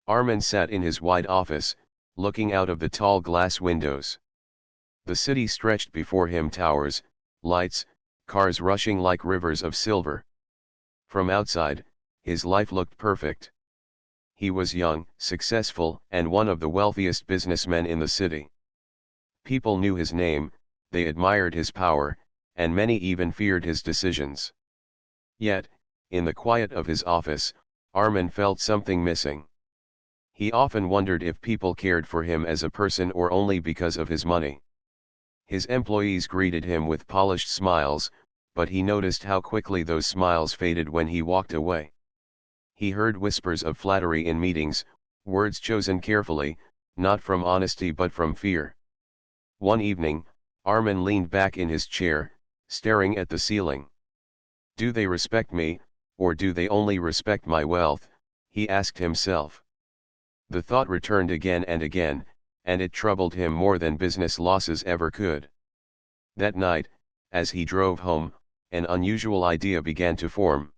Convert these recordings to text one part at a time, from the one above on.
Armin sat in his wide office, looking out of the tall glass windows. The city stretched before him, towers, lights, cars rushing like rivers of silver. From outside, his life looked perfect. He was young, successful, and one of the wealthiest businessmen in the city. People knew his name, they admired his power, and many even feared his decisions. Yet, in the quiet of his office, Armin felt something missing. He often wondered if people cared for him as a person or only because of his money. His employees greeted him with polished smiles, but he noticed how quickly those smiles faded when he walked away. He heard whispers of flattery in meetings, words chosen carefully, not from honesty but from fear. One evening, Armin leaned back in his chair, staring at the ceiling. "Do they respect me, or do they only respect my wealth?" he asked himself. The thought returned again and again, and it troubled him more than business losses ever could. That night, as he drove home, an unusual idea began to form.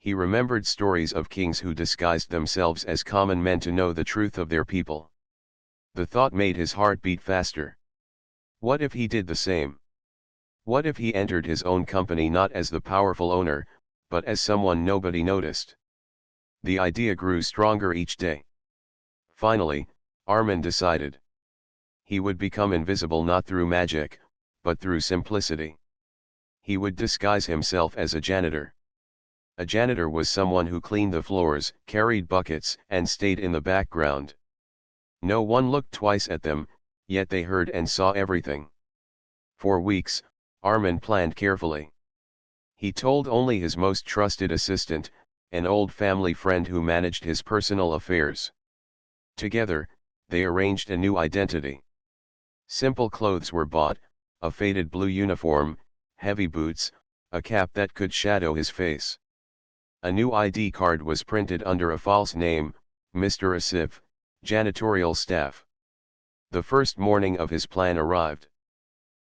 He remembered stories of kings who disguised themselves as common men to know the truth of their people. The thought made his heart beat faster. What if he did the same? What if he entered his own company not as the powerful owner, but as someone nobody noticed? The idea grew stronger each day. Finally, Armin decided. He would become invisible not through magic, but through simplicity. He would disguise himself as a janitor. A janitor was someone who cleaned the floors, carried buckets, and stayed in the background. No one looked twice at them, yet they heard and saw everything. For weeks, Armin planned carefully. He told only his most trusted assistant, an old family friend who managed his personal affairs. Together, they arranged a new identity. Simple clothes were bought, a faded blue uniform, heavy boots, a cap that could shadow his face. A new ID card was printed under a false name, Mr. Asif, janitorial staff. The first morning of his plan arrived.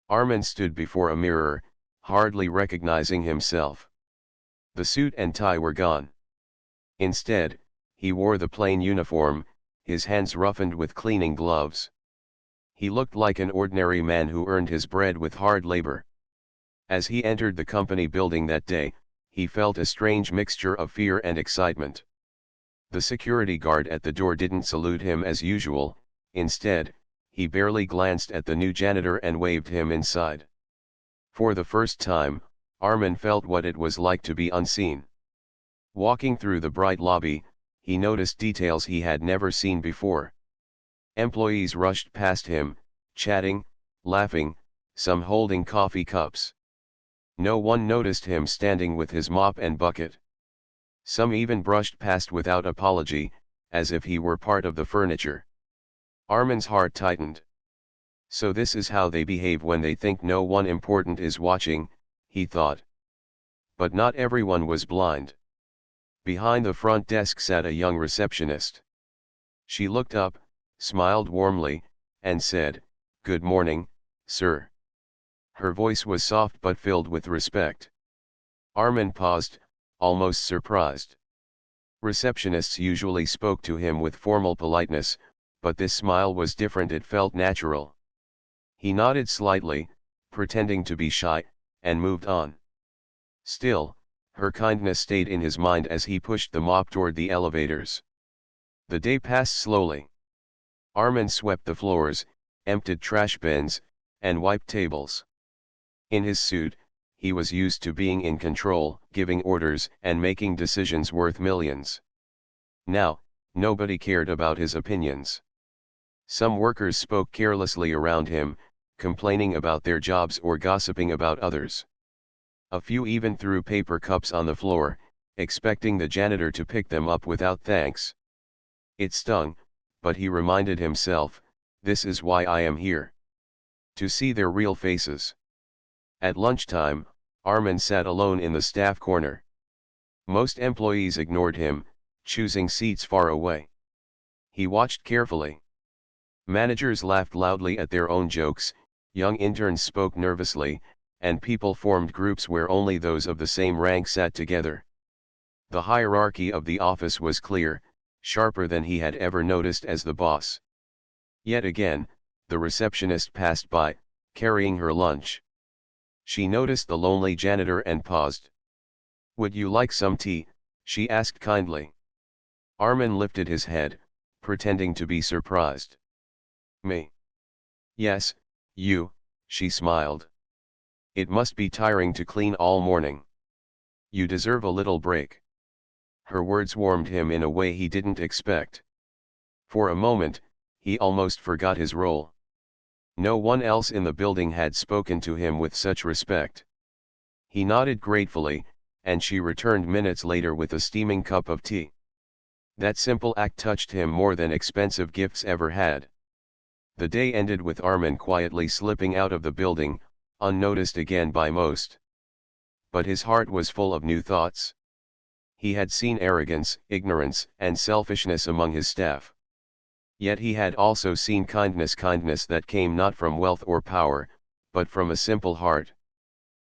Armin stood before a mirror, hardly recognizing himself. The suit and tie were gone. Instead, he wore the plain uniform, his hands roughened with cleaning gloves. He looked like an ordinary man who earned his bread with hard labor. As he entered the company building that day, he felt a strange mixture of fear and excitement. The security guard at the door didn't salute him as usual, instead, he barely glanced at the new janitor and waved him inside. For the first time, Armin felt what it was like to be unseen. Walking through the bright lobby, he noticed details he had never seen before. Employees rushed past him, chatting, laughing, some holding coffee cups. No one noticed him standing with his mop and bucket. Some even brushed past without apology, as if he were part of the furniture. Armin's heart tightened. So this is how they behave when they think no one important is watching, he thought. But not everyone was blind. Behind the front desk sat a young receptionist. She looked up, smiled warmly, and said, "Good morning, sir." Her voice was soft but filled with respect. Armin paused, almost surprised. Receptionists usually spoke to him with formal politeness, but this smile was different. It felt natural. He nodded slightly, pretending to be shy, and moved on. Still, her kindness stayed in his mind as he pushed the mop toward the elevators. The day passed slowly. Armin swept the floors, emptied trash bins, and wiped tables. In his suit, he was used to being in control, giving orders, and making decisions worth millions. Now, nobody cared about his opinions. Some workers spoke carelessly around him, complaining about their jobs or gossiping about others. A few even threw paper cups on the floor, expecting the janitor to pick them up without thanks. It stung, but he reminded himself, this is why I am here. To see their real faces. At lunchtime, Armin sat alone in the staff corner. Most employees ignored him, choosing seats far away. He watched carefully. Managers laughed loudly at their own jokes, young interns spoke nervously, and people formed groups where only those of the same rank sat together. The hierarchy of the office was clear: sharper than he had ever noticed as the boss. Yet again, the receptionist passed by, carrying her lunch. She noticed the lonely janitor and paused. "Would you like some tea?" she asked kindly. Armin lifted his head, pretending to be surprised. "Me?" "Yes, you," she smiled. "It must be tiring to clean all morning. You deserve a little break." Her words warmed him in a way he didn't expect. For a moment, he almost forgot his role. No one else in the building had spoken to him with such respect. He nodded gratefully, and she returned minutes later with a steaming cup of tea. That simple act touched him more than expensive gifts ever had. The day ended with Armin quietly slipping out of the building, unnoticed again by most. But his heart was full of new thoughts. He had seen arrogance, ignorance, and selfishness among his staff. Yet he had also seen kindness that came not from wealth or power, but from a simple heart.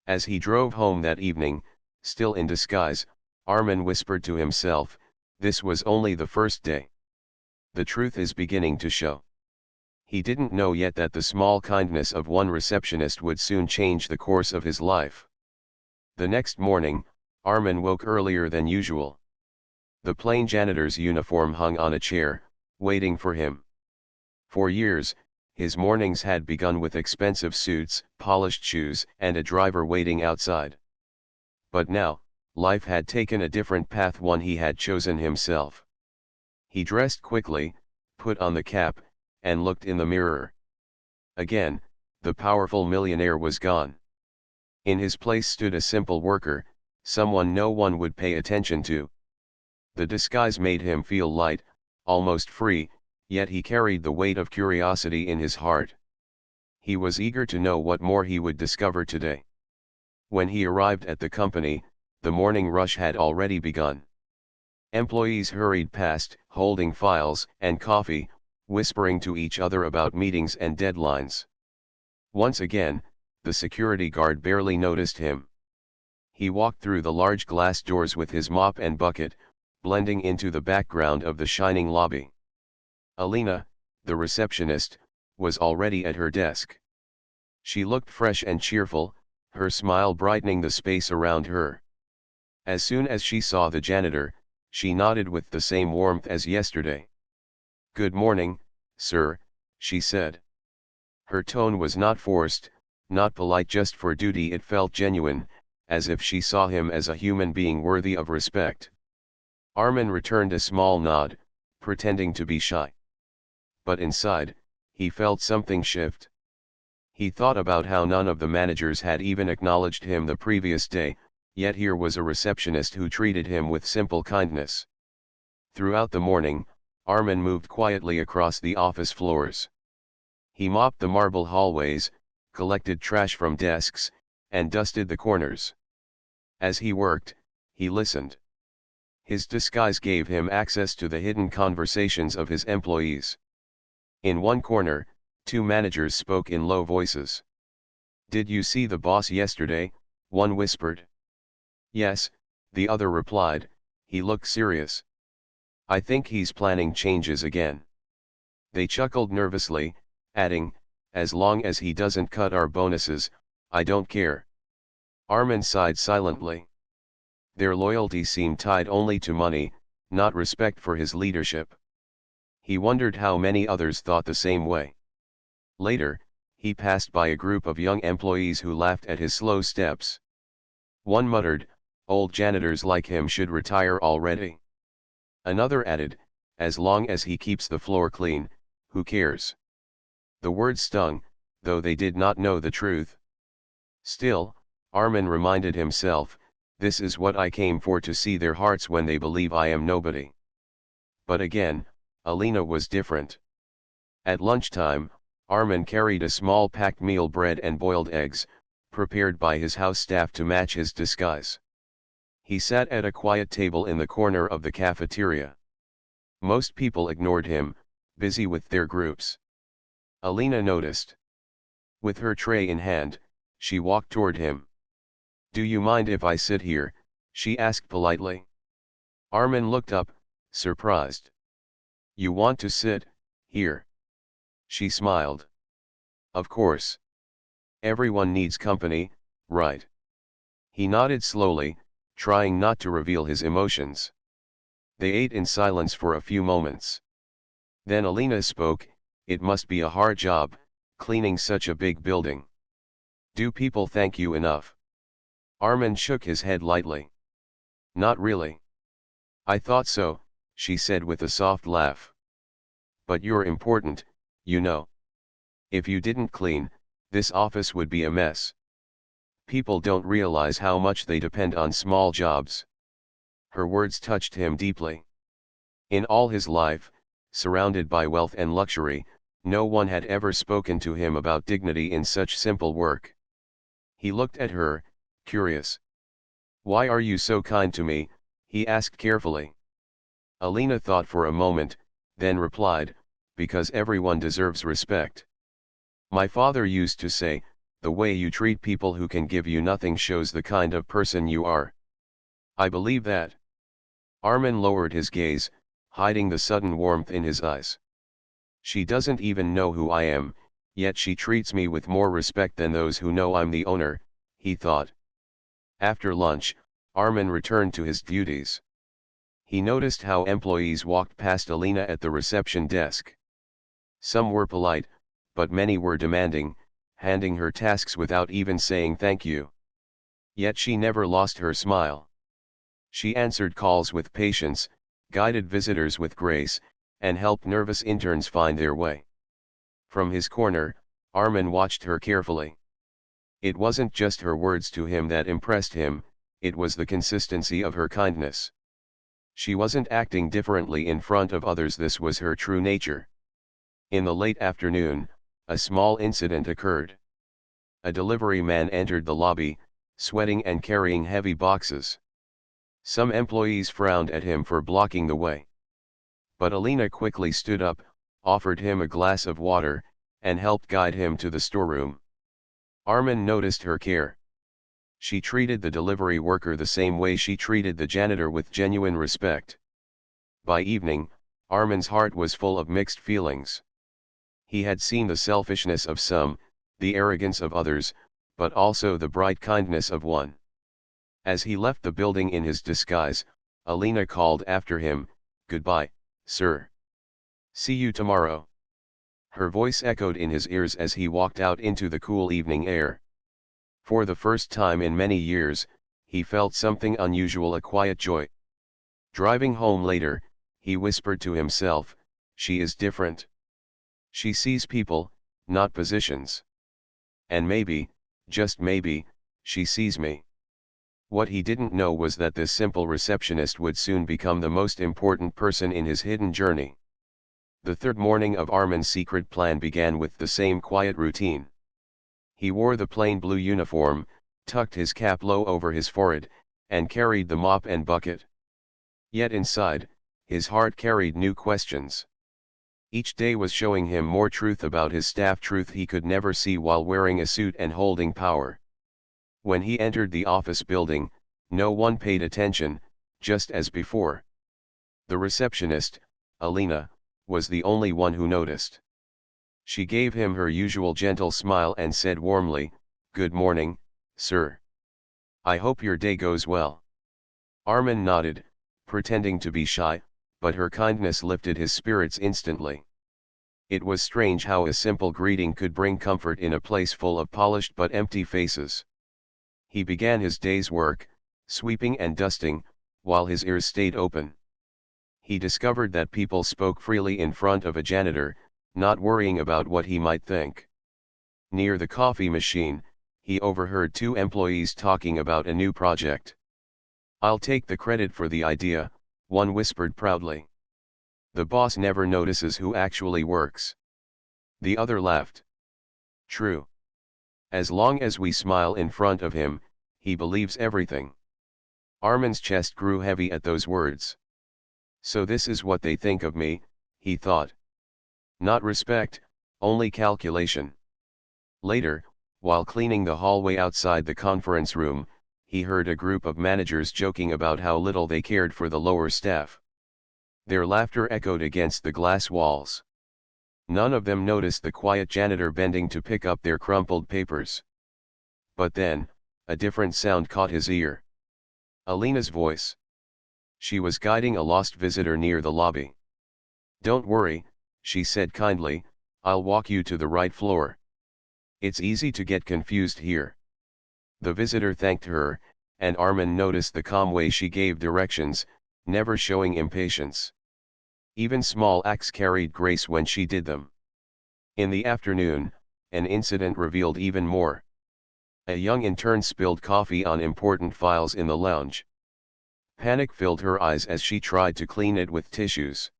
As he drove home that evening, still in disguise, Armin whispered to himself, "This was only the first day. The truth is beginning to show." He didn't know yet that the small kindness of one receptionist would soon change the course of his life. The next morning, Armin woke earlier than usual. The plain janitor's uniform hung on a chair, waiting for him. For years, his mornings had begun with expensive suits, polished shoes, and a driver waiting outside. But now, life had taken a different path, one he had chosen himself. He dressed quickly, put on the cap, and looked in the mirror. Again, the powerful millionaire was gone. In his place stood a simple worker, someone no one would pay attention to. The disguise made him feel light, almost free, yet he carried the weight of curiosity in his heart. He was eager to know what more he would discover today. When he arrived at the company, the morning rush had already begun. Employees hurried past, holding files and coffee, whispering to each other about meetings and deadlines. Once again, the security guard barely noticed him. He walked through the large glass doors with his mop and bucket, blending into the background of the shining lobby. Alina, the receptionist, was already at her desk. She looked fresh and cheerful, her smile brightening the space around her. As soon as she saw the janitor, she nodded with the same warmth as yesterday. "Good morning, sir," she said. Her tone was not forced, not polite just for duty, it felt genuine, as if she saw him as a human being worthy of respect. Armin returned a small nod, pretending to be shy. But inside, he felt something shift. He thought about how none of the managers had even acknowledged him the previous day, yet here was a receptionist who treated him with simple kindness. Throughout the morning, Armin moved quietly across the office floors. He mopped the marble hallways, collected trash from desks, and dusted the corners. As he worked, he listened. His disguise gave him access to the hidden conversations of his employees. In one corner, two managers spoke in low voices. "Did you see the boss yesterday?" one whispered. "Yes," the other replied, "he looked serious. I think he's planning changes again." They chuckled nervously, adding, "As long as he doesn't cut our bonuses, I don't care." Armin sighed silently. Their loyalty seemed tied only to money, not respect for his leadership. He wondered how many others thought the same way. Later, he passed by a group of young employees who laughed at his slow steps. One muttered, "Old janitors like him should retire already." Another added, "As long as he keeps the floor clean, who cares?" The words stung, though they did not know the truth. Still, Armin reminded himself, "This is what I came for, to see their hearts when they believe I am nobody." But again, Alina was different. At lunchtime, Armin carried a small packed meal, bread and boiled eggs, prepared by his house staff to match his disguise. He sat at a quiet table in the corner of the cafeteria. Most people ignored him, busy with their groups. Alina noticed. With her tray in hand, she walked toward him. "Do you mind if I sit here?" she asked politely. Armin looked up, surprised. You want to sit here? She smiled. Of course. Everyone needs company, right? He nodded slowly, trying not to reveal his emotions. They ate in silence for a few moments. Then Alina spoke, "It must be a hard job, cleaning such a big building. Do people thank you enough?" Armin shook his head lightly. Not really. I thought so, she said with a soft laugh. But you're important, you know. If you didn't clean, this office would be a mess. People don't realize how much they depend on small jobs. Her words touched him deeply. In all his life, surrounded by wealth and luxury, no one had ever spoken to him about dignity in such simple work. He looked at her, curious. Why are you so kind to me? He asked carefully. Alina thought for a moment, then replied, because everyone deserves respect. My father used to say, the way you treat people who can give you nothing shows the kind of person you are. I believe that. Armin lowered his gaze, hiding the sudden warmth in his eyes. She doesn't even know who I am, yet she treats me with more respect than those who know I'm the owner, he thought. After lunch, Armin returned to his duties. He noticed how employees walked past Alina at the reception desk. Some were polite, but many were demanding, handing her tasks without even saying thank you. Yet she never lost her smile. She answered calls with patience, guided visitors with grace, and helped nervous interns find their way. From his corner, Armin watched her carefully. It wasn't just her words to him that impressed him, it was the consistency of her kindness. She wasn't acting differently in front of others, this was her true nature. In the late afternoon, a small incident occurred. A delivery man entered the lobby, sweating and carrying heavy boxes. Some employees frowned at him for blocking the way. But Alina quickly stood up, offered him a glass of water, and helped guide him to the storeroom. Armin noticed her care. She treated the delivery worker the same way she treated the janitor, with genuine respect. By evening, Armin's heart was full of mixed feelings. He had seen the selfishness of some, the arrogance of others, but also the bright kindness of one. As he left the building in his disguise, Alina called after him, "Goodbye, sir. See you tomorrow." Her voice echoed in his ears as he walked out into the cool evening air. For the first time in many years, he felt something unusual, a quiet joy. Driving home later, he whispered to himself, "She is different. She sees people, not positions. And maybe, just maybe, she sees me." What he didn't know was that this simple receptionist would soon become the most important person in his hidden journey. The third morning of Armin's secret plan began with the same quiet routine. He wore the plain blue uniform, tucked his cap low over his forehead, and carried the mop and bucket. Yet inside, his heart carried new questions. Each day was showing him more truth about his staff, truth he could never see while wearing a suit and holding power. When he entered the office building, no one paid attention, just as before. The receptionist, Alina, was the only one who noticed. She gave him her usual gentle smile and said warmly, "Good morning, sir. I hope your day goes well." Armin nodded, pretending to be shy, but her kindness lifted his spirits instantly. It was strange how a simple greeting could bring comfort in a place full of polished but empty faces. He began his day's work, sweeping and dusting, while his ears stayed open. He discovered that people spoke freely in front of a janitor, not worrying about what he might think. Near the coffee machine, he overheard two employees talking about a new project. "I'll take the credit for the idea," one whispered proudly. "The boss never notices who actually works." The other laughed. "True. As long as we smile in front of him, he believes everything." Armin's chest grew heavy at those words. So this is what they think of me, he thought. Not respect, only calculation. Later, while cleaning the hallway outside the conference room, he heard a group of managers joking about how little they cared for the lower staff. Their laughter echoed against the glass walls. None of them noticed the quiet janitor bending to pick up their crumpled papers. But then, a different sound caught his ear. Alina's voice. She was guiding a lost visitor near the lobby. "Don't worry," she said kindly, "I'll walk you to the right floor. It's easy to get confused here." The visitor thanked her, and Armin noticed the calm way she gave directions, never showing impatience. Even small acts carried grace when she did them. In the afternoon, an incident revealed even more. A young intern spilled coffee on important files in the lounge. Panic filled her eyes as she tried to clean it with tissues.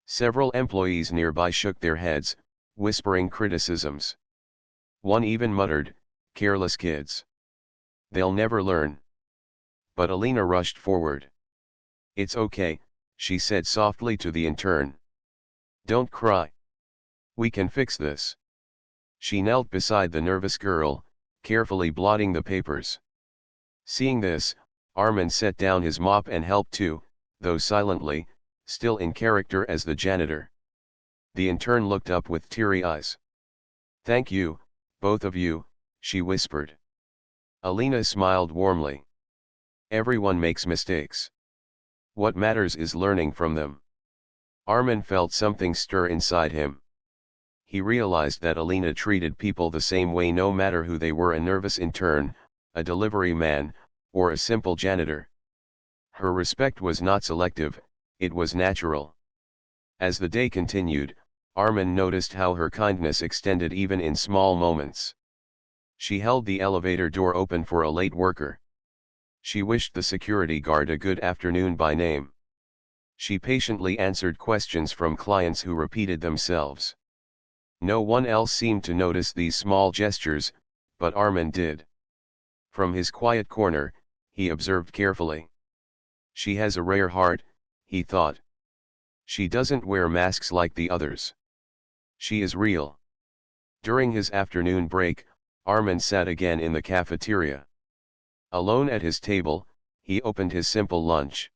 Several employees nearby shook their heads, whispering criticisms. One even muttered, "Careless kids. They'll never learn." But Alina rushed forward. "It's okay," she said softly to the intern. "Don't cry. We can fix this." She knelt beside the nervous girl, carefully blotting the papers. Seeing this, Armin set down his mop and helped too, though silently, still in character as the janitor. The intern looked up with teary eyes. "Thank you, both of you," she whispered. Alina smiled warmly. "Everyone makes mistakes. What matters is learning from them." Armin felt something stir inside him. He realized that Alina treated people the same way no matter who they were: a nervous intern, a delivery man, or a simple janitor. Her respect was not selective, it was natural. As the day continued, Armin noticed how her kindness extended even in small moments. She held the elevator door open for a late worker. She wished the security guard a good afternoon by name. She patiently answered questions from clients who repeated themselves. No one else seemed to notice these small gestures, but Armin did. From his quiet corner, he observed carefully. "She has a rare heart," he thought. "She doesn't wear masks like the others. She is real." During his afternoon break, Armin sat again in the cafeteria. Alone at his table, he opened his simple lunch.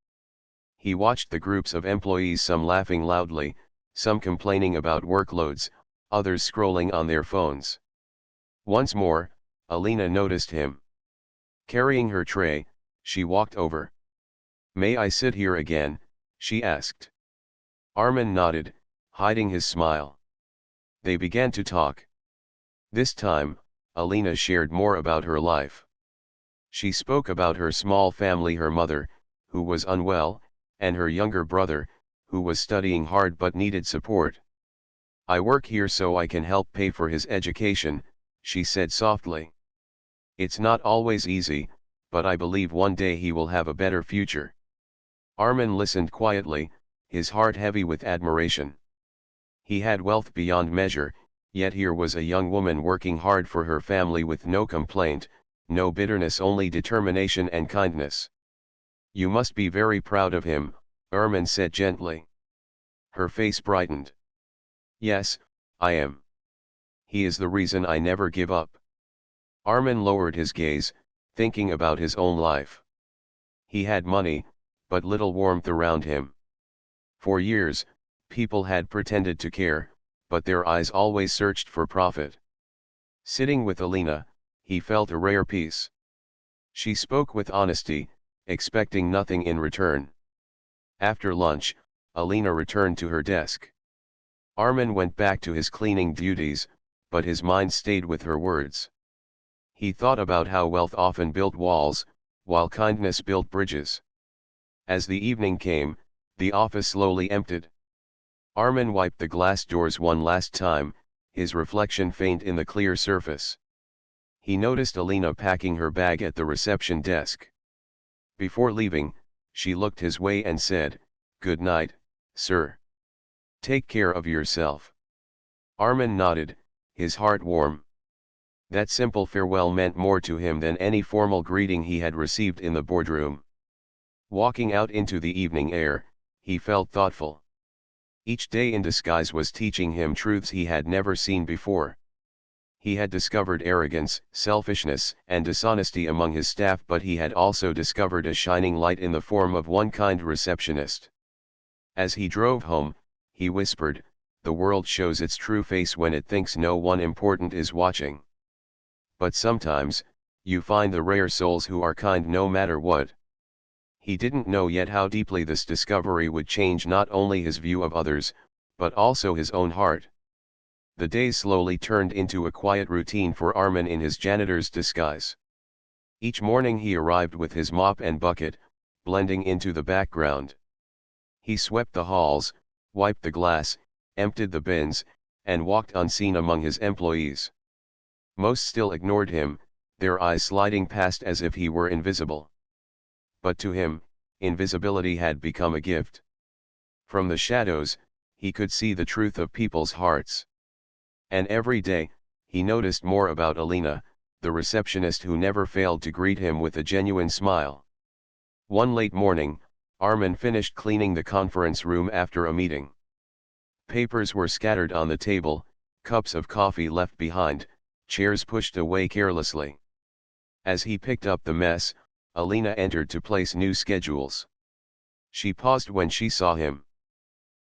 He watched the groups of employees, some laughing loudly, some complaining about workloads, others scrolling on their phones. Once more, Alina noticed him. Carrying her tray, she walked over. "May I sit here again?" she asked. Armin nodded, hiding his smile. They began to talk. This time, Alina shared more about her life. She spoke about her small family, her mother, who was unwell, and her younger brother, who was studying hard but needed support. "I work here so I can help pay for his education," she said softly. "It's not always easy, but I believe one day he will have a better future." Armin listened quietly, his heart heavy with admiration. He had wealth beyond measure, yet here was a young woman working hard for her family with no complaint, no bitterness, only determination and kindness. "You must be very proud of him," Armin said gently. Her face brightened. "Yes, I am. He is the reason I never give up." Armin lowered his gaze, thinking about his own life. He had money, but little warmth around him. For years, people had pretended to care, but their eyes always searched for profit. Sitting with Alina, he felt a rare peace. She spoke with honesty, expecting nothing in return. After lunch, Alina returned to her desk. Armin went back to his cleaning duties, but his mind stayed with her words. He thought about how wealth often built walls, while kindness built bridges. As the evening came, the office slowly emptied. Armin wiped the glass doors one last time, his reflection faint in the clear surface. He noticed Alina packing her bag at the reception desk. Before leaving, she looked his way and said, "Good night, sir. Take care of yourself." Armin nodded, his heart warm. That simple farewell meant more to him than any formal greeting he had received in the boardroom. Walking out into the evening air, he felt thoughtful. Each day in disguise was teaching him truths he had never seen before. He had discovered arrogance, selfishness, and dishonesty among his staff, but he had also discovered a shining light in the form of one kind receptionist. As he drove home, he whispered, "The world shows its true face when it thinks no one important is watching. But sometimes, you find the rare souls who are kind no matter what." He didn't know yet how deeply this discovery would change not only his view of others, but also his own heart. The days slowly turned into a quiet routine for Armin in his janitor's disguise. Each morning he arrived with his mop and bucket, blending into the background. He swept the halls, wiped the glass, emptied the bins, and walked unseen among his employees. Most still ignored him, their eyes sliding past as if he were invisible. But to him, invisibility had become a gift. From the shadows, he could see the truth of people's hearts. And every day, he noticed more about Alina, the receptionist who never failed to greet him with a genuine smile. One late morning, Armin finished cleaning the conference room after a meeting. Papers were scattered on the table, cups of coffee left behind, chairs pushed away carelessly. As he picked up the mess, Alina entered to place new schedules. She paused when she saw him.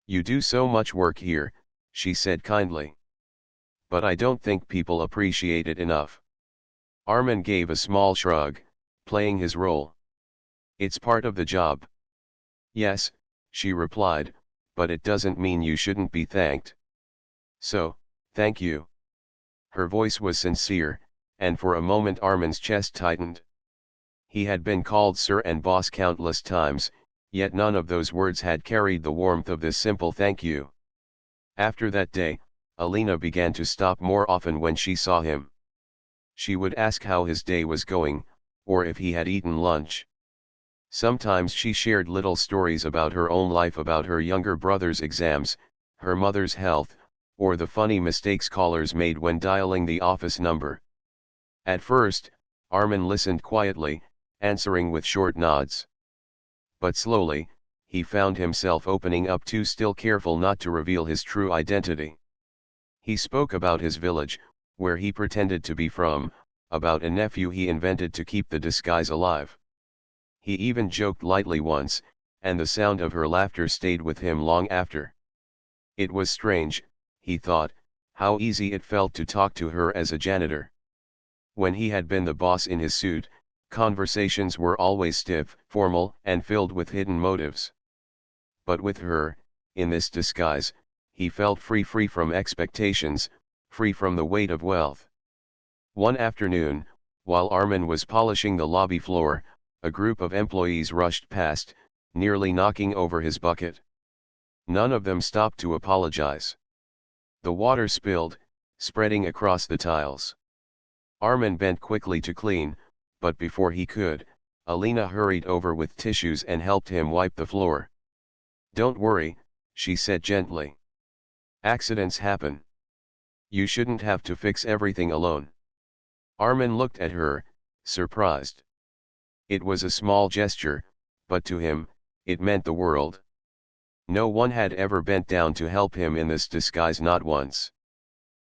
"You do so much work here," she said kindly. "But I don't think people appreciate it enough." Armin gave a small shrug, playing his role. "It's part of the job." "Yes," she replied, "but it doesn't mean you shouldn't be thanked." "So, thank you." Her voice was sincere, and for a moment Armin's chest tightened. He had been called sir and boss countless times, yet none of those words had carried the warmth of this simple thank you. After that day, Alina began to stop more often when she saw him. She would ask how his day was going, or if he had eaten lunch. Sometimes she shared little stories about her own life, about her younger brother's exams, her mother's health, or the funny mistakes callers made when dialing the office number. At first, Armin listened quietly, answering with short nods. But slowly, he found himself opening up too, still careful not to reveal his true identity. He spoke about his village, where he pretended to be from, about a nephew he invented to keep the disguise alive. He even joked lightly once, and the sound of her laughter stayed with him long after. It was strange, he thought, how easy it felt to talk to her as a janitor. When he had been the boss in his suit, conversations were always stiff, formal, and filled with hidden motives. But with her, in this disguise, he felt free from expectations, free from the weight of wealth. One afternoon, while Armin was polishing the lobby floor, a group of employees rushed past, nearly knocking over his bucket. None of them stopped to apologize. The water spilled, spreading across the tiles. Armin bent quickly to clean, but before he could, Alina hurried over with tissues and helped him wipe the floor. "Don't worry," she said gently. "Accidents happen. You shouldn't have to fix everything alone." Armin looked at her, surprised. It was a small gesture, but to him, it meant the world. No one had ever bent down to help him in this disguise, not once.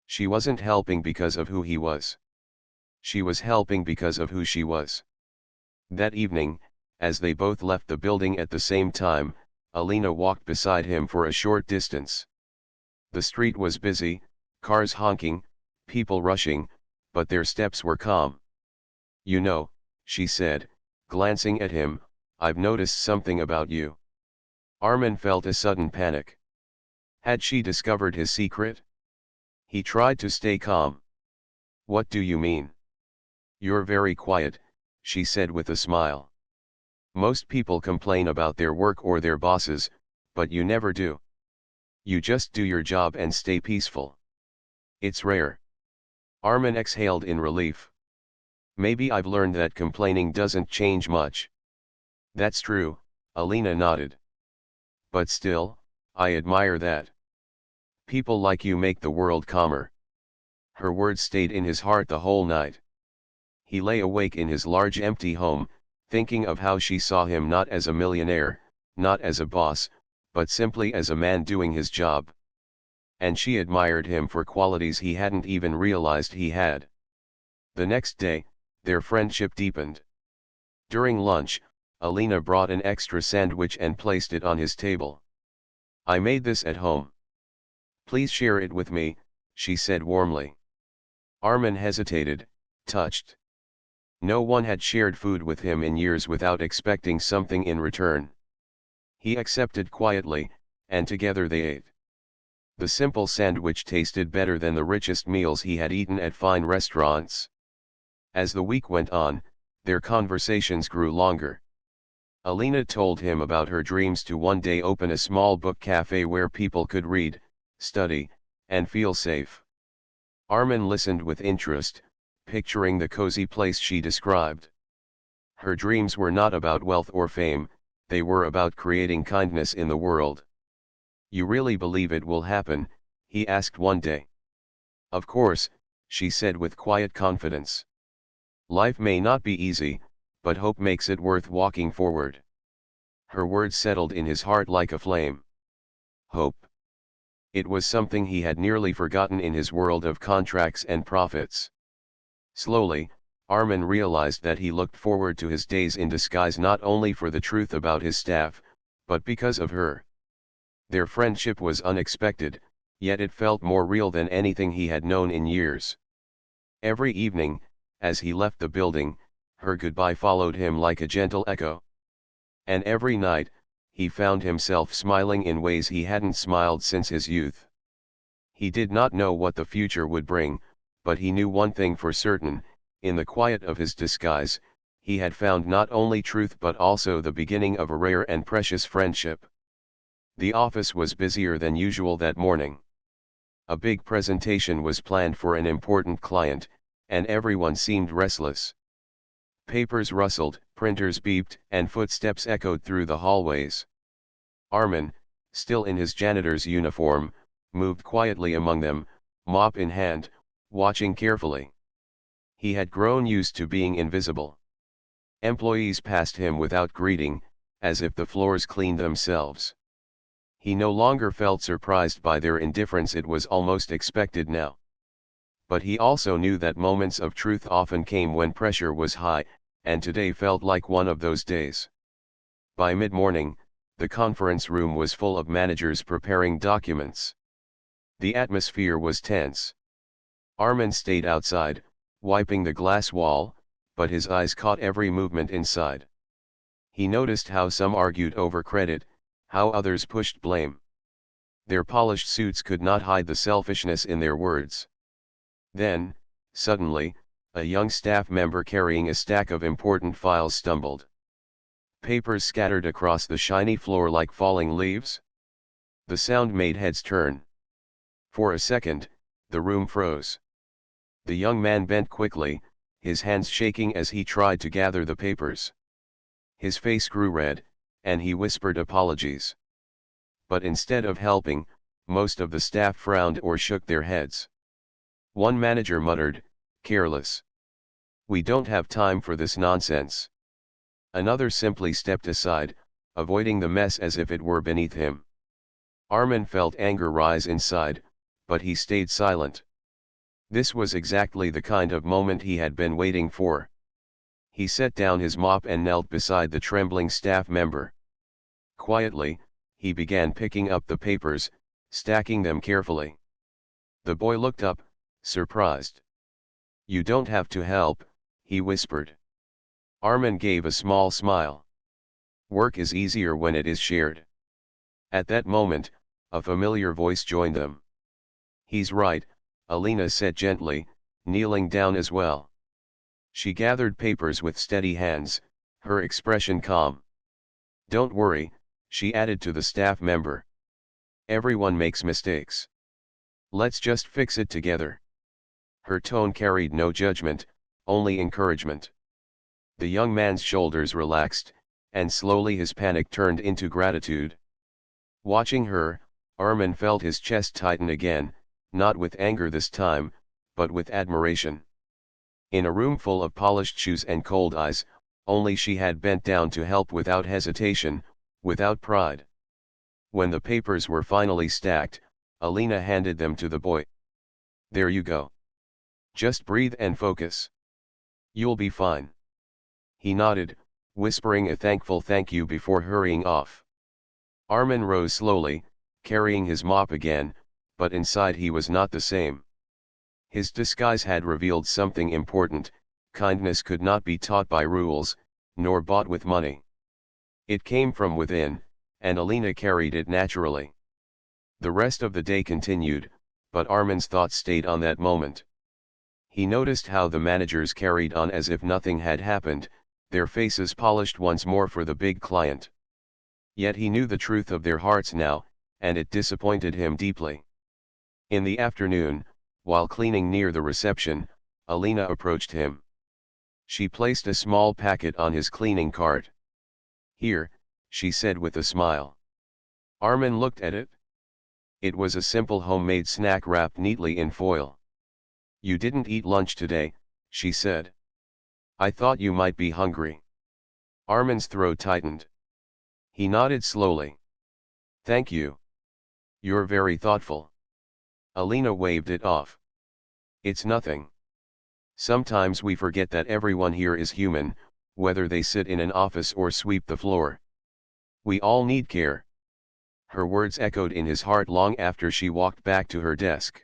She wasn't helping because of who he was. She was helping because of who she was. That evening, as they both left the building at the same time, Alina walked beside him for a short distance. The street was busy, cars honking, people rushing, but their steps were calm. "You know," she said, glancing at him, "I've noticed something about you." Armin felt a sudden panic. Had she discovered his secret? He tried to stay calm. "What do you mean?" "You're very quiet," she said with a smile. "Most people complain about their work or their bosses, but you never do. You just do your job and stay peaceful. It's rare." Armin exhaled in relief. "Maybe I've learned that complaining doesn't change much." "That's true," Alina nodded. "But still, I admire that. People like you make the world calmer." Her words stayed in his heart the whole night. He lay awake in his large empty home, thinking of how she saw him not as a millionaire, not as a boss, but simply as a man doing his job. And she admired him for qualities he hadn't even realized he had. The next day, their friendship deepened. During lunch, Alina brought an extra sandwich and placed it on his table. I made this at home. Please share it with me, she said warmly. Armin hesitated, touched. No one had shared food with him in years without expecting something in return. He accepted quietly, and together they ate. The simple sandwich tasted better than the richest meals he had eaten at fine restaurants. As the week went on, their conversations grew longer. Alina told him about her dreams to one day open a small book cafe where people could read, study, and feel safe. Armin listened with interest, picturing the cozy place she described. Her dreams were not about wealth or fame, they were about creating kindness in the world. You really believe it will happen? He asked one day. Of course, she said with quiet confidence. Life may not be easy, but hope makes it worth walking forward. Her words settled in his heart like a flame. Hope. It was something he had nearly forgotten in his world of contracts and profits. Slowly, Armin realized that he looked forward to his days in disguise not only for the truth about his staff, but because of her. Their friendship was unexpected, yet it felt more real than anything he had known in years. Every evening, as he left the building, her goodbye followed him like a gentle echo. And every night, he found himself smiling in ways he hadn't smiled since his youth. He did not know what the future would bring, but he knew one thing for certain: in the quiet of his disguise, he had found not only truth but also the beginning of a rare and precious friendship. The office was busier than usual that morning. A big presentation was planned for an important client, and everyone seemed restless. Papers rustled, printers beeped, and footsteps echoed through the hallways. Armin, still in his janitor's uniform, moved quietly among them, mop in hand, watching carefully. He had grown used to being invisible. Employees passed him without greeting, as if the floors cleaned themselves. He no longer felt surprised by their indifference, it was almost expected now. But he also knew that moments of truth often came when pressure was high, and today felt like one of those days. By mid-morning, the conference room was full of managers preparing documents. The atmosphere was tense. Armin stayed outside, wiping the glass wall, but his eyes caught every movement inside. He noticed how some argued over credit, how others pushed blame. Their polished suits could not hide the selfishness in their words. Then, suddenly, a young staff member carrying a stack of important files stumbled. Papers scattered across the shiny floor like falling leaves. The sound made heads turn. For a second, the room froze. The young man bent quickly, his hands shaking as he tried to gather the papers. His face grew red, and he whispered apologies. But instead of helping, most of the staff frowned or shook their heads. One manager muttered, "Careless. We don't have time for this nonsense." Another simply stepped aside, avoiding the mess as if it were beneath him. Armin felt anger rise inside, but he stayed silent. This was exactly the kind of moment he had been waiting for. He set down his mop and knelt beside the trembling staff member. Quietly, he began picking up the papers, stacking them carefully. The boy looked up, surprised. "You don't have to help," he whispered. Armin gave a small smile. "Work is easier when it is shared." At that moment, a familiar voice joined them. "He's right," Alina said gently, kneeling down as well. She gathered papers with steady hands, her expression calm. "Don't worry," she added to the staff member. "Everyone makes mistakes. Let's just fix it together." Her tone carried no judgment, only encouragement. The young man's shoulders relaxed, and slowly his panic turned into gratitude. Watching her, Armin felt his chest tighten again, not with anger this time, but with admiration. In a room full of polished shoes and cold eyes, only she had bent down to help without hesitation, without pride. When the papers were finally stacked, Alina handed them to the boy. "There you go. Just breathe and focus. You'll be fine." He nodded, whispering a thankful thank you before hurrying off. Armin rose slowly, carrying his mop again, but inside he was not the same. His disguise had revealed something important: kindness could not be taught by rules, nor bought with money. It came from within, and Alina carried it naturally. The rest of the day continued, but Armin's thoughts stayed on that moment. He noticed how the managers carried on as if nothing had happened, their faces polished once more for the big client. Yet he knew the truth of their hearts now, and it disappointed him deeply. In the afternoon, while cleaning near the reception, Alina approached him. She placed a small packet on his cleaning cart. "Here," she said with a smile. Armin looked at it. It was a simple homemade snack wrapped neatly in foil. "You didn't eat lunch today," she said. "I thought you might be hungry." Armin's throat tightened. He nodded slowly. "Thank you. You're very thoughtful." Alina waved it off. "It's nothing. Sometimes we forget that everyone here is human, whether they sit in an office or sweep the floor. We all need care." Her words echoed in his heart long after she walked back to her desk.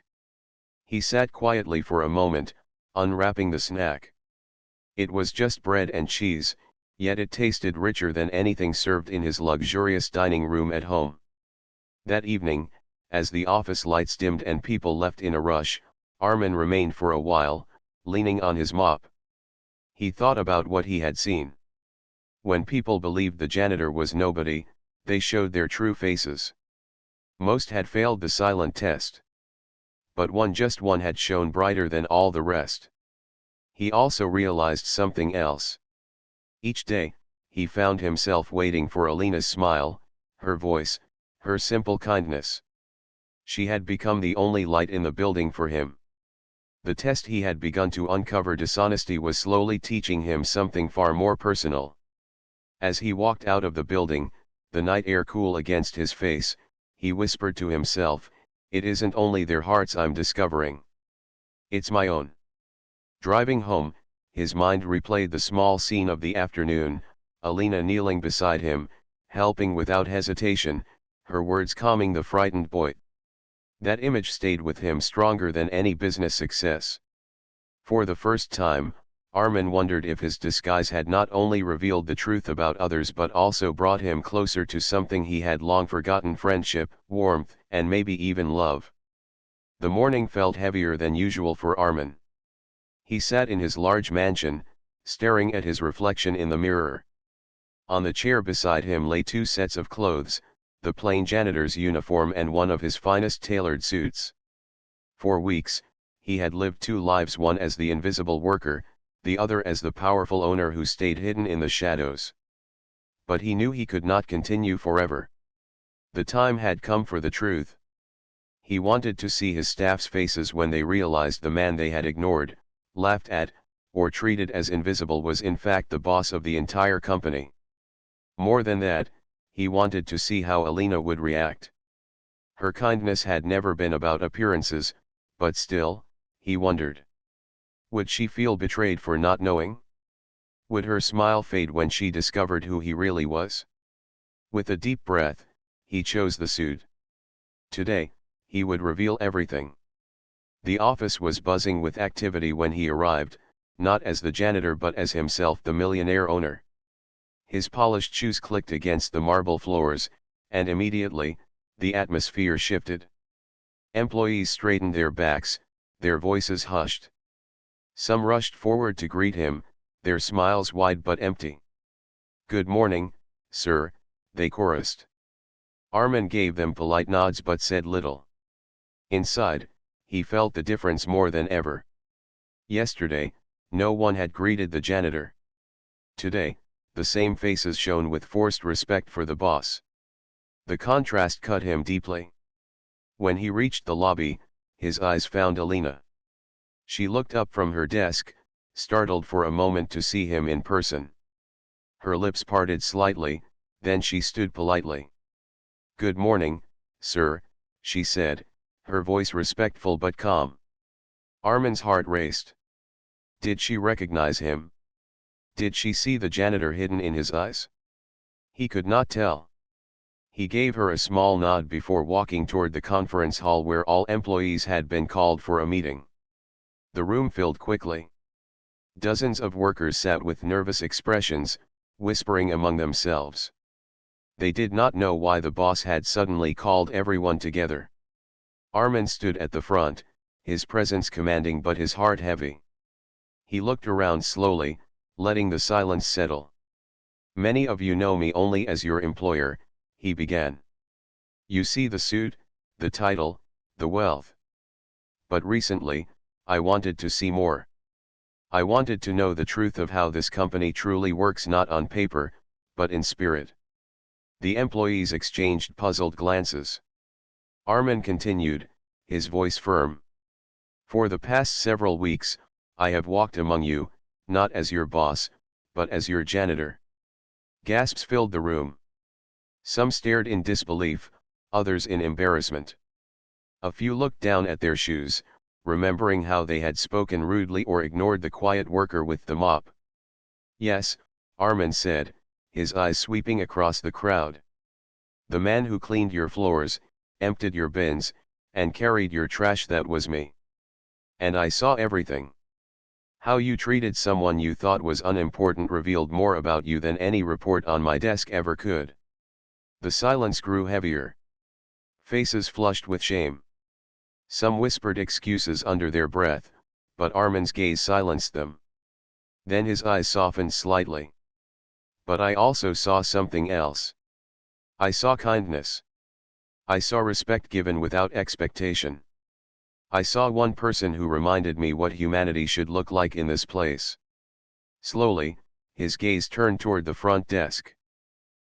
He sat quietly for a moment, unwrapping the snack. It was just bread and cheese, yet it tasted richer than anything served in his luxurious dining room at home. That evening, as the office lights dimmed and people left in a rush, Armin remained for a while, leaning on his mop. He thought about what he had seen. When people believed the janitor was nobody, they showed their true faces. Most had failed the silent test. But just one had shone brighter than all the rest. He also realized something else. Each day, he found himself waiting for Alina's smile, her voice, her simple kindness. She had become the only light in the building for him. The test he had begun to uncover dishonesty was slowly teaching him something far more personal. As he walked out of the building, the night air cool against his face, he whispered to himself, "It isn't only their hearts I'm discovering. It's my own." Driving home, his mind replayed the small scene of the afternoon, Alina kneeling beside him, helping without hesitation, her words calming the frightened boy. That image stayed with him stronger than any business success. For the first time, Armin wondered if his disguise had not only revealed the truth about others but also brought him closer to something he had long forgotten: friendship, warmth, and maybe even love. The morning felt heavier than usual for Armin. He sat in his large mansion, staring at his reflection in the mirror. On the chair beside him lay two sets of clothes, the plain janitor's uniform and one of his finest tailored suits. For weeks, he had lived two lives: one as the invisible worker, the other as the powerful owner who stayed hidden in the shadows. But he knew he could not continue forever. The time had come for the truth. He wanted to see his staff's faces when they realized the man they had ignored, laughed at, or treated as invisible was in fact the boss of the entire company. More than that, he wanted to see how Alina would react. Her kindness had never been about appearances, but still, he wondered. Would she feel betrayed for not knowing? Would her smile fade when she discovered who he really was? With a deep breath, he chose the suit. Today, he would reveal everything. The office was buzzing with activity when he arrived, not as the janitor but as himself, the millionaire owner. His polished shoes clicked against the marble floors, and immediately, the atmosphere shifted. Employees straightened their backs, their voices hushed. Some rushed forward to greet him, their smiles wide but empty. "Good morning, sir," they chorused. Armin gave them polite nods but said little. Inside, he felt the difference more than ever. Yesterday, no one had greeted the janitor. Today, the same faces shone with forced respect for the boss. The contrast cut him deeply. When he reached the lobby, his eyes found Alina. She looked up from her desk, startled for a moment to see him in person. Her lips parted slightly, then she stood politely. "Good morning, sir," she said, her voice respectful but calm. Armin's heart raced. Did she recognize him? Did she see the janitor hidden in his eyes? He could not tell. He gave her a small nod before walking toward the conference hall where all employees had been called for a meeting. The room filled quickly. Dozens of workers sat with nervous expressions, whispering among themselves. They did not know why the boss had suddenly called everyone together. Armin stood at the front, his presence commanding but his heart heavy. He looked around slowly, letting the silence settle. "Many of you know me only as your employer," he began. "You see the suit, the title, the wealth. But recently, I wanted to see more. I wanted to know the truth of how this company truly works, not on paper, but in spirit." The employees exchanged puzzled glances. Armin continued, his voice firm. "For the past several weeks, I have walked among you, not as your boss, but as your janitor." Gasps filled the room. Some stared in disbelief, others in embarrassment. A few looked down at their shoes, remembering how they had spoken rudely or ignored the quiet worker with the mop. "Yes," Armin said, his eyes sweeping across the crowd. "The man who cleaned your floors, emptied your bins, and carried your trash, that was me. And I saw everything. How you treated someone you thought was unimportant revealed more about you than any report on my desk ever could." The silence grew heavier. Faces flushed with shame. Some whispered excuses under their breath, but Armin's gaze silenced them. Then his eyes softened slightly. "But I also saw something else. I saw kindness. I saw respect given without expectation. I saw one person who reminded me what humanity should look like in this place." Slowly, his gaze turned toward the front desk.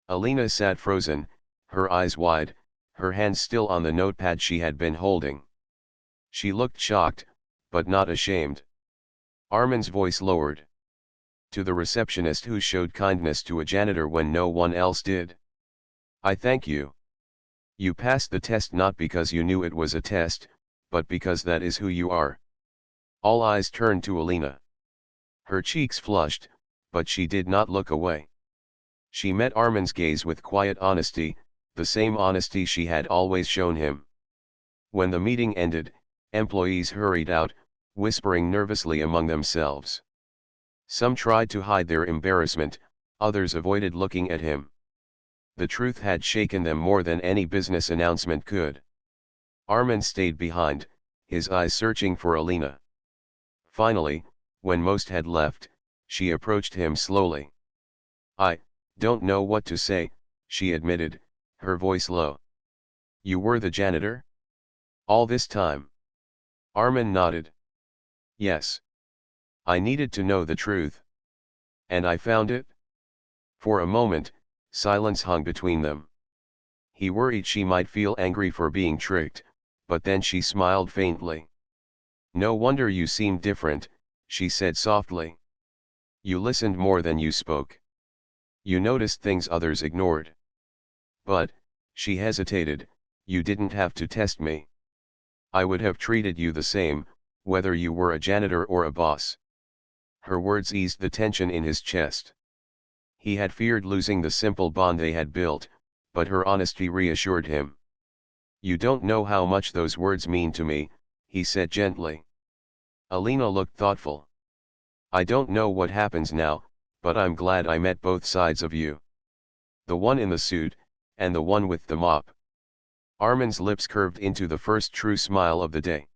Alina sat frozen, her eyes wide, her hands still on the notepad she had been holding. She looked shocked, but not ashamed. Armin's voice lowered. "To the receptionist who showed kindness to a janitor when no one else did. I thank you. You passed the test not because you knew it was a test, but because that is who you are." All eyes turned to Alina. Her cheeks flushed, but she did not look away. She met Armin's gaze with quiet honesty, the same honesty she had always shown him. When the meeting ended, employees hurried out, whispering nervously among themselves. Some tried to hide their embarrassment, others avoided looking at him. The truth had shaken them more than any business announcement could. Armin stayed behind, his eyes searching for Alina. Finally, when most had left, she approached him slowly. "I don't know what to say," she admitted, her voice low. "You were the janitor? All this time?" Armin nodded. "Yes. I needed to know the truth. And I found it?" For a moment, silence hung between them. He worried she might feel angry for being tricked, but then she smiled faintly. "No wonder you seemed different," she said softly. "You listened more than you spoke. You noticed things others ignored. But," she hesitated, "you didn't have to test me. I would have treated you the same, whether you were a janitor or a boss." Her words eased the tension in his chest. He had feared losing the simple bond they had built, but her honesty reassured him. "You don't know how much those words mean to me," he said gently. Alina looked thoughtful. "I don't know what happens now, but I'm glad I met both sides of you. The one in the suit, and the one with the mop." Armin's lips curved into the first true smile of the day.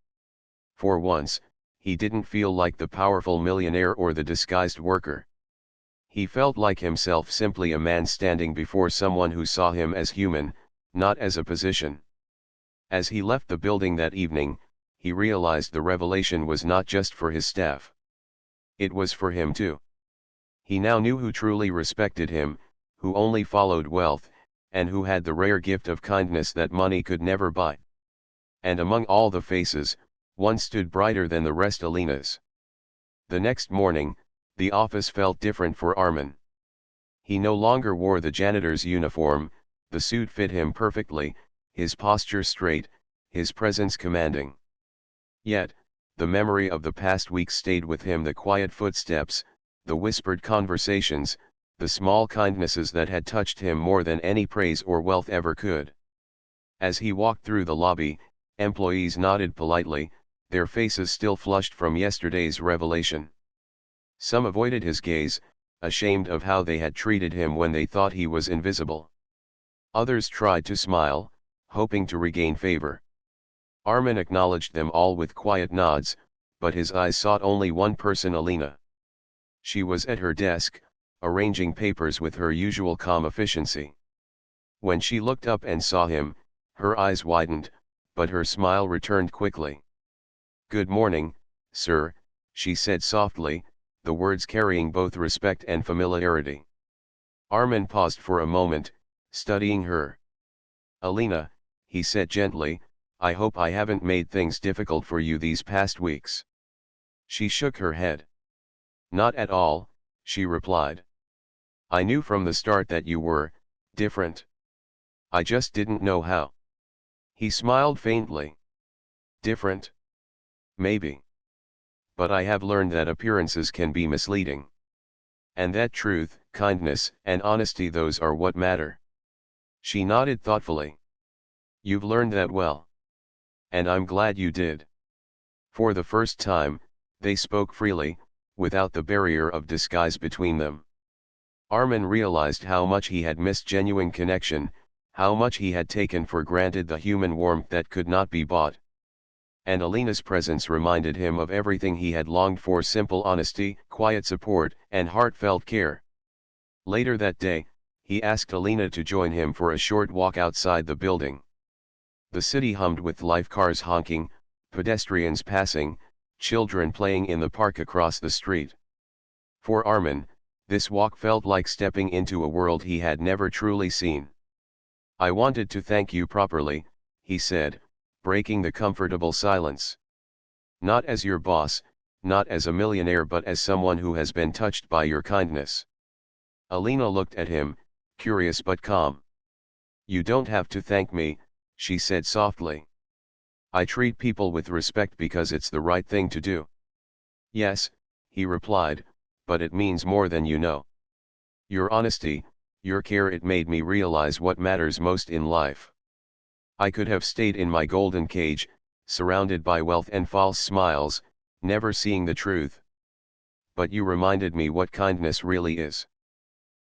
For once, he didn't feel like the powerful millionaire or the disguised worker. He felt like himself, simply a man standing before someone who saw him as human, not as a position. As he left the building that evening, he realized the revelation was not just for his staff. It was for him too. He now knew who truly respected him, who only followed wealth, and who had the rare gift of kindness that money could never buy. And among all the faces, one stood brighter than the rest: Alina's. The next morning, the office felt different for Armin. He no longer wore the janitor's uniform, the suit fit him perfectly, his posture straight, his presence commanding. Yet, the memory of the past week stayed with him: the quiet footsteps, the whispered conversations, the small kindnesses that had touched him more than any praise or wealth ever could. As he walked through the lobby, employees nodded politely, their faces still flushed from yesterday's revelation. Some avoided his gaze, ashamed of how they had treated him when they thought he was invisible. Others tried to smile, hoping to regain favor. Armin acknowledged them all with quiet nods, but his eyes sought only one person: Alina. She was at her desk, arranging papers with her usual calm efficiency. When she looked up and saw him, her eyes widened, but her smile returned quickly. "Good morning, sir," she said softly, the words carrying both respect and familiarity. Armin paused for a moment, studying her. "Alina," he said gently, "I hope I haven't made things difficult for you these past weeks." She shook her head. "Not at all," she replied. "I knew from the start that you were different. I just didn't know how." He smiled faintly. "Different? Maybe. But I have learned that appearances can be misleading. And that truth, kindness, and honesty, those are what matter." She nodded thoughtfully. "You've learned that well. And I'm glad you did." For the first time, they spoke freely, without the barrier of disguise between them. Armin realized how much he had missed genuine connection, how much he had taken for granted the human warmth that could not be bought. And Alina's presence reminded him of everything he had longed for: simple honesty, quiet support, and heartfelt care. Later that day, he asked Alina to join him for a short walk outside the building. The city hummed with life: cars honking, pedestrians passing, children playing in the park across the street. For Armin, this walk felt like stepping into a world he had never truly seen. "I wanted to thank you properly," he said, breaking the comfortable silence. "Not as your boss, not as a millionaire, but as someone who has been touched by your kindness." Alina looked at him, curious but calm. "You don't have to thank me," she said softly. "I treat people with respect because it's the right thing to do." "Yes," he replied, "but it means more than you know. Your honesty, your care, it made me realize what matters most in life. I could have stayed in my golden cage, surrounded by wealth and false smiles, never seeing the truth. But you reminded me what kindness really is."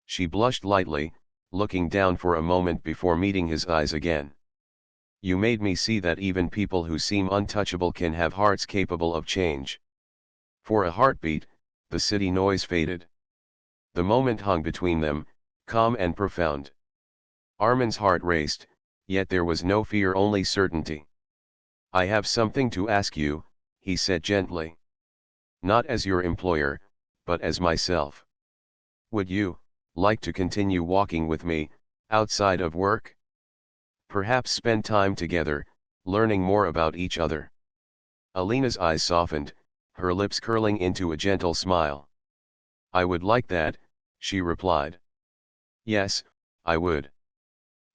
She blushed lightly, looking down for a moment before meeting his eyes again. "You made me see that even people who seem untouchable can have hearts capable of change." For a heartbeat, the city noise faded. The moment hung between them, calm and profound. Armin's heart raced, yet there was no fear, only certainty. "I have something to ask you," he said gently. "Not as your employer, but as myself. Would you like to continue walking with me, outside of work? Perhaps spend time together, learning more about each other?" Alina's eyes softened, her lips curling into a gentle smile. "I would like that," she replied. "Yes, I would."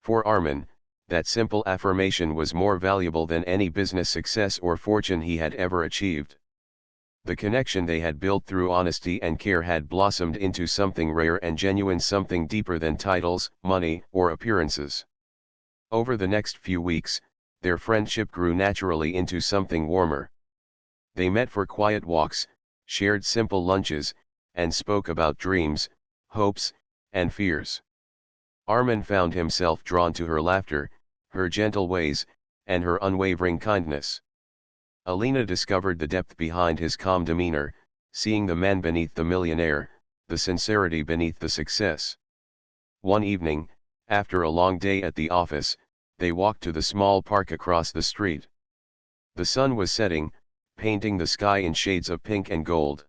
For Armin, that simple affirmation was more valuable than any business success or fortune he had ever achieved. The connection they had built through honesty and care had blossomed into something rare and genuine, something deeper than titles, money, or appearances. Over the next few weeks, their friendship grew naturally into something warmer. They met for quiet walks, shared simple lunches, and spoke about dreams, hopes, and fears. Armin found himself drawn to her laughter, her gentle ways, and her unwavering kindness. Alina discovered the depth behind his calm demeanor, seeing the man beneath the millionaire, the sincerity beneath the success. One evening, after a long day at the office, they walked to the small park across the street. The sun was setting, painting the sky in shades of pink and gold.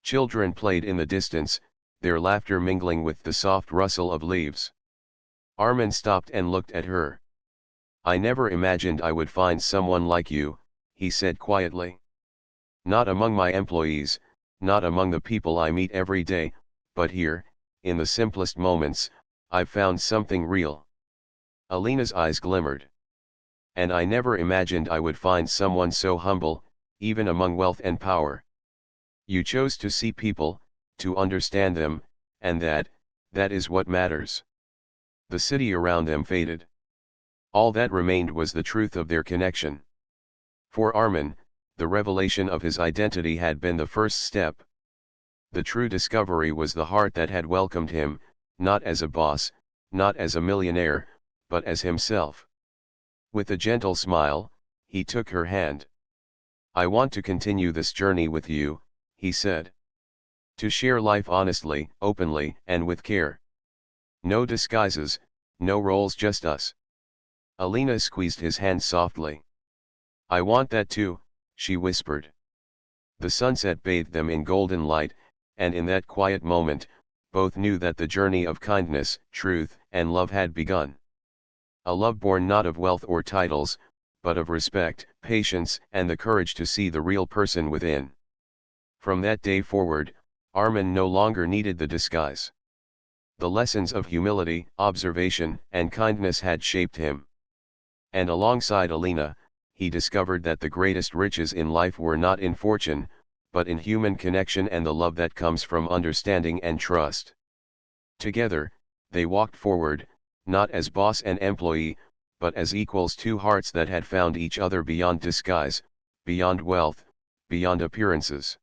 Children played in the distance, their laughter mingling with the soft rustle of leaves. Armin stopped and looked at her. "I never imagined I would find someone like you," he said quietly. "Not among my employees, not among the people I meet every day, but here, in the simplest moments, I've found something real." Alina's eyes glimmered. "And I never imagined I would find someone so humble, even among wealth and power. You chose to see people, to understand them, and that, That is what matters. The city around them faded. All that remained was the truth of their connection. For Armin, the revelation of his identity had been the first step. The true discovery was the heart that had welcomed him, not as a boss, not as a millionaire, but as himself. With a gentle smile, he took her hand. "I want to continue this journey with you," he said. "To share life honestly, openly, and with care. No disguises, no roles, just us." Alina squeezed his hand softly. "I want that too," she whispered. The sunset bathed them in golden light, and in that quiet moment, both knew that the journey of kindness, truth, and love had begun. A love born not of wealth or titles, but of respect, patience, and the courage to see the real person within. From that day forward, Armin no longer needed the disguise. The lessons of humility, observation, and kindness had shaped him. And alongside Alina, he discovered that the greatest riches in life were not in fortune, but in human connection and the love that comes from understanding and trust. Together, they walked forward, not as boss and employee, but as equals, two hearts that had found each other beyond disguise, beyond wealth, beyond appearances.